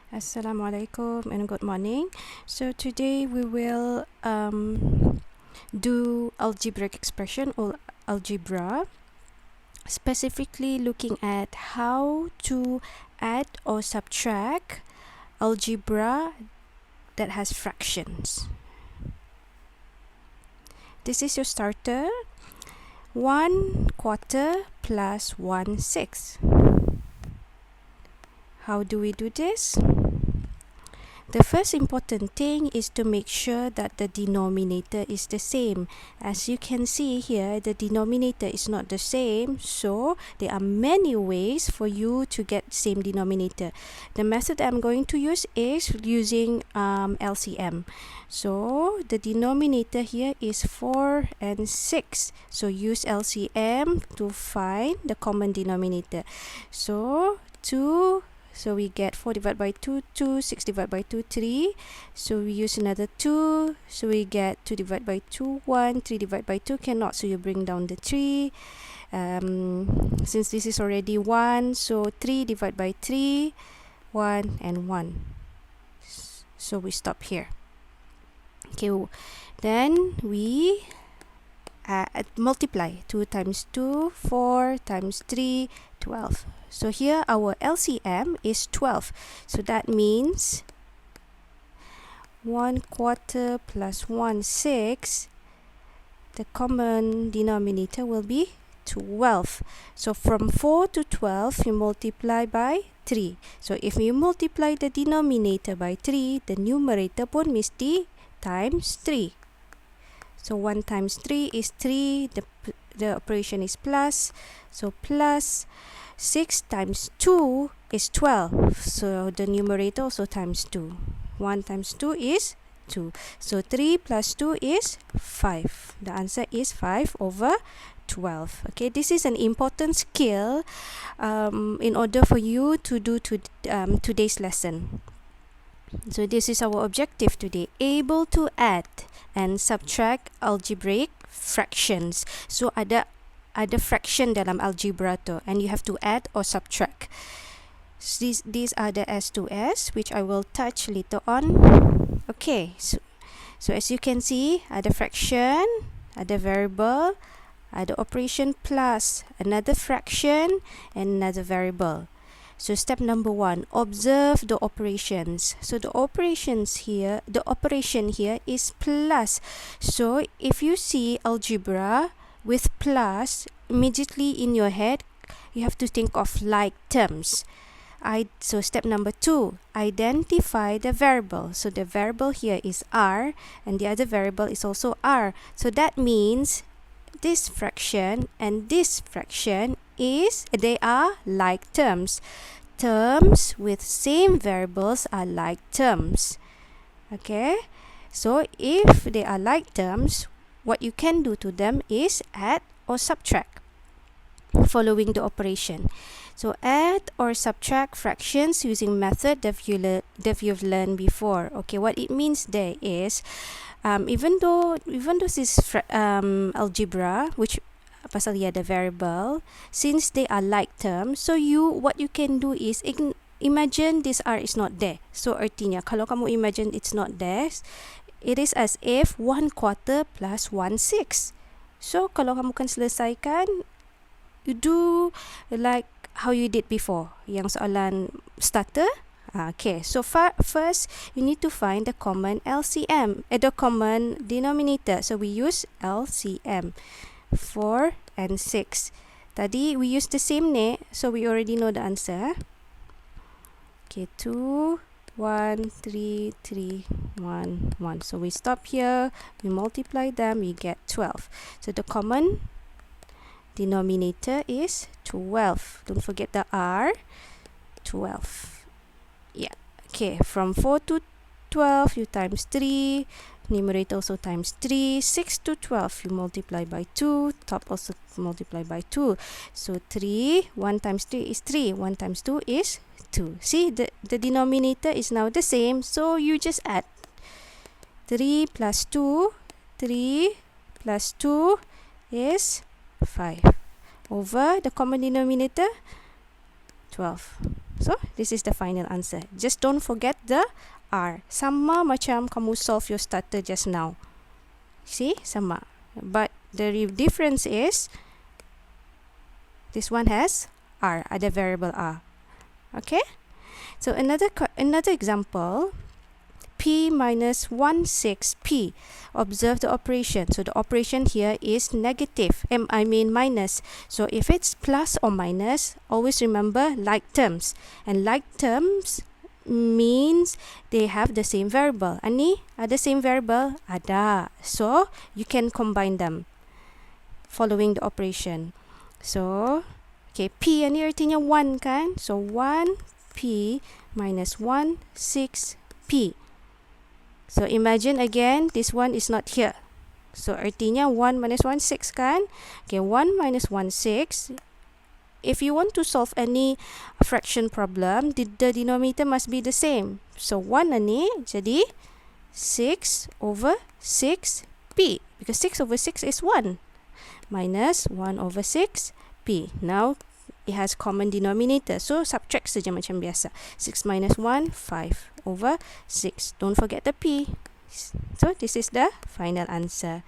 Assalamualaikum and good morning. So today we will do algebraic expression or algebra, specifically looking at how to add or subtract algebra that has fractions. This is your starter. 1/4 plus 1/6. How do we do this? The first important thing is to make sure that the denominator is the same. As you can see here, the denominator is not the same, so there are many ways for you to get same denominator. The method I'm going to use is using LCM. So the denominator here is 4 and 6. So use LCM to find the common denominator. So we get 4 divided by 2, 2, 6 divided by 2, 3. So we use another 2. So we get 2 divided by 2, 1. 3 divided by 2 cannot, so you bring down the 3. Since this is already 1, so 3 divided by 3, 1 and 1. So we stop here. Okay, then we multiply 2 times 2, 4 times 3, 12. So here our LCM is 12. So that means 1/4 plus 1/6, the common denominator will be 12. So from 4 to 12, you multiply by 3. So if you multiply the denominator by 3, the numerator pun mesti times 3. So 1 times 3 is 3. The operation is plus. So plus 6 times 2 is 12. So the numerator also times 2. 1 times 2 is 2. So 3 plus 2 is 5. The answer is 5 over 12. Okay, this is an important skill in order for you to do today's lesson. So this is our objective today. Able to add and subtract algebraic fractions. So ada fraction dalam algebra tu, and you have to add or subtract. These are the S to S, which I will touch later on. Okay, so as you can see, ada fraction, ada variable, ada operation plus another fraction and another variable. So step number 1, observe the operations. So the operation here is plus. So if you see algebra with plus, immediately in your head, you have to think of like terms. So step number 2, identify the variable. So the variable here is R, and the other variable is also R. So that means this fraction and this fraction they are like terms. Terms with same variables are like terms. Okay, so if they are like terms, what you can do to them is add or subtract following the operation. So add or subtract fractions using method that you've learned before. Okay, what it means there is even though this is algebra, which pasal dia ada variable, since they are like terms, so what you can do is imagine this R is not there. So artinya kalau kamu imagine it's not there, it is as if 1/4 plus 1/6. So kalau kamu kan selesaikan, you do like how you did before, yang soalan starter. Okay, so first you need to find the common LCM, the common denominator. So we use LCM, 4 and 6. Tadi we use the same ne, so we already know the answer. Okay, 2, 1, 3, 3, 1, 1. So we stop here, we multiply them, we get 12. So the common denominator is 12. Don't forget the R, 12. Yeah. Okay, from 4 to 12, you times 3. Numerator also times 3. 6 to 12, you multiply by 2. Top also multiply by 2. So 3, 1 times 3 is 3. 1 times 2 is 2. See, the denominator is now the same, so you just add. 3 plus 2, 3 plus 2 is 5. Over the common denominator, 12. So this is the final answer. Just don't forget the R. Sama macam kamu solve your starter just now. See, sama. But the difference is this one has R, ada variable R. Okay? So another example, P minus 16P. Observe the operation. So the operation here is negative. Minus. So if it's plus or minus, always remember like terms. And like terms means they have the same variable. Ani, ada same variable? Ada. So you can combine them following the operation. So, okay, P ni artinya 1 kan? So 1P minus 16P. So imagine again, this one is not here. So artinya 1 minus 1, 6 kan? Okay, 1 minus 1, 6. If you want to solve any fraction problem, the denominator must be the same. So 1 ni jadi 6 over 6P. Because 6 over 6 is 1. Minus 1 over 6P. Now, it has common denominator. So, subtract saja macam biasa. 6 minus 1, 5 over 6. Don't forget the P. So, this is the final answer.